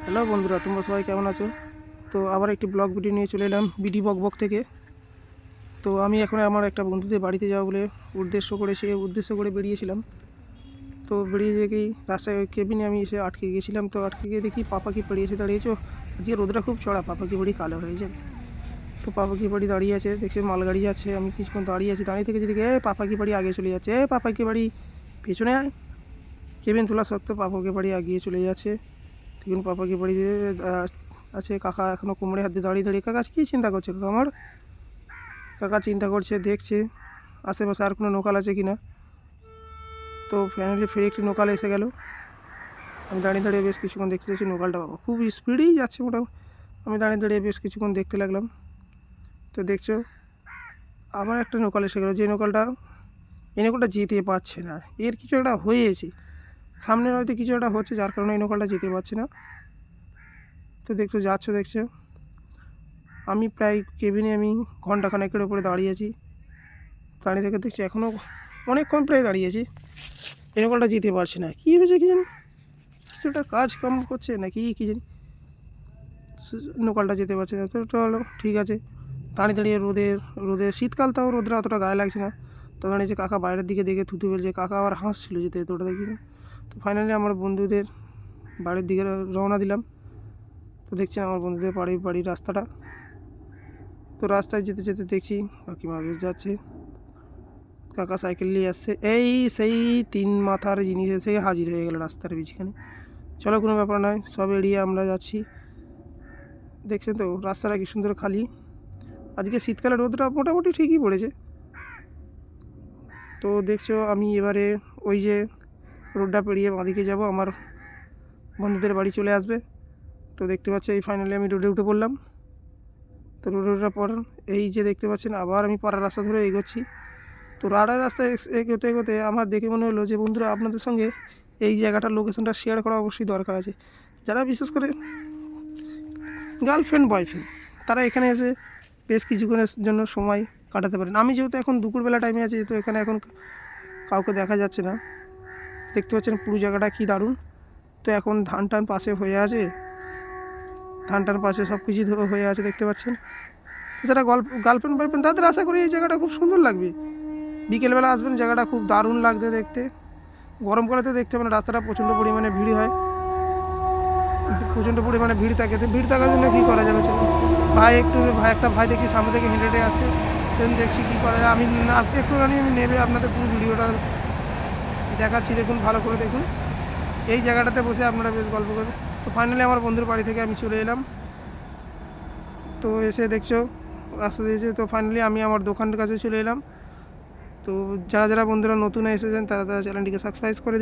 Hello বন্ধুরা, তোমরা সবাই কেমন আছো? তো আবার একটি ব্লগ ভিডিও নিয়ে চলে এলাম বিডি বক থেকে। তো আমি এখন আমার একটা বন্ধুদের বাড়িতে যাবো বলে উদ্দেশ্য করে বেরিয়েছিলাম। তো বেরিয়ে দেখি রাস্তায় কেবিনে আমি এসে আটকে গিয়েছিলাম। তো আটকে গিয়ে দেখি পাপা কি দাঁড়িয়েছে। আজকে রোদটা খুব চড়া, পাপা কি বাড়ি কালো হয়ে যাবে। তো পাপা কি বাড়ি দাঁড়িয়ে আছে, দেখছি মালগাড়ি যাচ্ছে। আমি কিছুক্ষণ দাঁড়িয়ে আছি, দাঁড়িয়ে থেকে যেদিকে পাপা কি বাড়ি আগে চলে যাচ্ছে, পাপা কি বাড়ি পেছনে আয়। কেবিন তোলা সত্ত্বেও পাপাকে বাড়ি আগিয়ে চলে যাচ্ছে। দেখুন পাপাকে বাড়িতে আছে। কাকা এখনও কোমরে হাত দিয়ে দাঁড়িয়ে দাঁড়িয়ে, কাকা কী চিন্তা করছে? কাকা চিন্তা করছে, দেখছে আশেপাশে আর কোনো নোকাল আছে কি না। তো ফাইনালি ফের একটি নোকাল এসে গেল। আমি দাঁড়িয়ে দাঁড়িয়ে বেশ কিছুক্ষণ দেখতে দেখছি নোকালটা বাবা খুব স্পিডেই যাচ্ছে মোটামুটি। আমি দাঁড়িয়ে দাঁড়িয়ে বেশ কিছুক্ষণ দেখতে লাগলাম। তো দেখছো আবার একটা নোকাল এসে গেলো। এই নোকালটা যেতে পারছে না, এর কিছু একটা হয়েছে, সামনে হয়তো কিছু একটা হচ্ছে যার কারণে এই নোকালটা যেতে পারছে না। তো দেখছো আমি প্রায় কেবিনে ঘন্টাখানেকের ওপরে দাঁড়িয়ে আছি। দাঁড়িয়ে থেকে দেখছি এখনও অনেকক্ষণ প্রায় দাঁড়িয়ে আছি, এই নৌকাটা যেতে পারছে না। কী হয়েছে কি জানি, কিছু একটা কাজ কাম করছে নাকি কী জানি, নৌকালটা যেতে পারছে না। তো চলো ঠিক আছে, দাঁড়িয়ে দাঁড়িয়ে রোদে শীতকাল, তাও রোদরা অতটা গায়ে লাগছে না। তো দাঁড়িয়েছে, কাকা বাইরের দিকে দেখে থুতু ফেলছে। কাকা আবার হাসছিল যেতে, তো ওটা দেখি না। তো ফাইনালি আমার বন্ধুদের বাড়ির দিকে রওনা দিলাম। তো দেখছি আমার বন্ধুদের বাড়ির রাস্তাটা। তো রাস্তায় যেতে যেতে দেখছি কাকিমা বেশ যাচ্ছে, কাকা সাইকেল নিয়ে আসছে। এই সেই 3 মাথার জিনিস এসে হাজির হয়ে গেল রাস্তার মাঝখানে। চলো কোনো ব্যাপার নয়, সব এড়িয়ে আমরা যাচ্ছি। দেখছেন তো রাস্তাটা কি সুন্দর খালি। আজকে শীতকালে রোদটা মোটামুটি ঠিকই পড়েছে। তো দেখছো আমি এবারে ওই যে রোডটা পেরিয়ে বাঁদিকে যাব, আমার বন্ধুদের বাড়ি চলে আসবে। তো দেখতে পাচ্ছি এই ফাইনালি আমি রোডে উঠে পড়লাম। তো রোডে ওঠার পর এই যে দেখতে পাচ্ছেন আবার আমি পাড়ার রাস্তা ধরে এগোচ্ছি। তো রাস্তায় এগোতে এগোতে আমার দেখে মনে হলো যে বন্ধুরা, আপনাদের সঙ্গে এই জায়গাটার লোকেশনটা শেয়ার করা অবশ্যই দরকার আছে। যারা বিশেষ করে গার্লফ্রেন্ড বয়ফ্রেন্ড, তারা এখানে এসে বেশ কিছুক্ষণের জন্য সময় কাটাতে পারেন। আমি যেহেতু এখন দুপুরবেলা টাইমে আছি, তো এখানে এখন কাউকে দেখা যাচ্ছে না। দেখতে পাচ্ছেন পুরো জায়গাটা কী দারুণ। তো এখন ধান পাশে হয়ে আছে, ধান পাশে সব কিছু হয়ে আছে দেখতে পাচ্ছেন। যারা গার্লফ্রেন্ড বয়ফ্রেন্ড, তাদের আশা করি এই জায়গাটা খুব সুন্দর লাগবে। বিকেলবেলা আসবেন, জায়গাটা খুব দারুণ লাগবে দেখতে। গরমকালে তো দেখতে পাবেন রাস্তাটা প্রচণ্ড পরিমাণে ভিড় হয়, প্রচণ্ড পরিমাণে ভিড় থাকে। তো ভিড় থাকার জন্য কী করা যাবে, চলুন একটা ভাই দেখছি সামনে থেকে হেঁটে হেঁটে আসছে। সেদিন দেখছি কী করা যায়, আমি একটুখানি নেবে আপনাদের পুরো ভিডিওটা দেখাচ্ছি, দেখুন ভালো করে দেখুন। এই জায়গাটাতে বসে আপনারা বেশ গল্প করবেন। তো ফাইনালি আমার বন্ধুর বাড়ি থেকে আমি চলে এলাম। তো এসে দেখছো রাস্তা দিয়েছে। তো ফাইনালি আমি আমার দোকানের কাছে চলে এলাম। তো যারা বন্ধুরা নতুন এসেছেন তারা চ্যানেলটিকে সাবস্ক্রাইব করে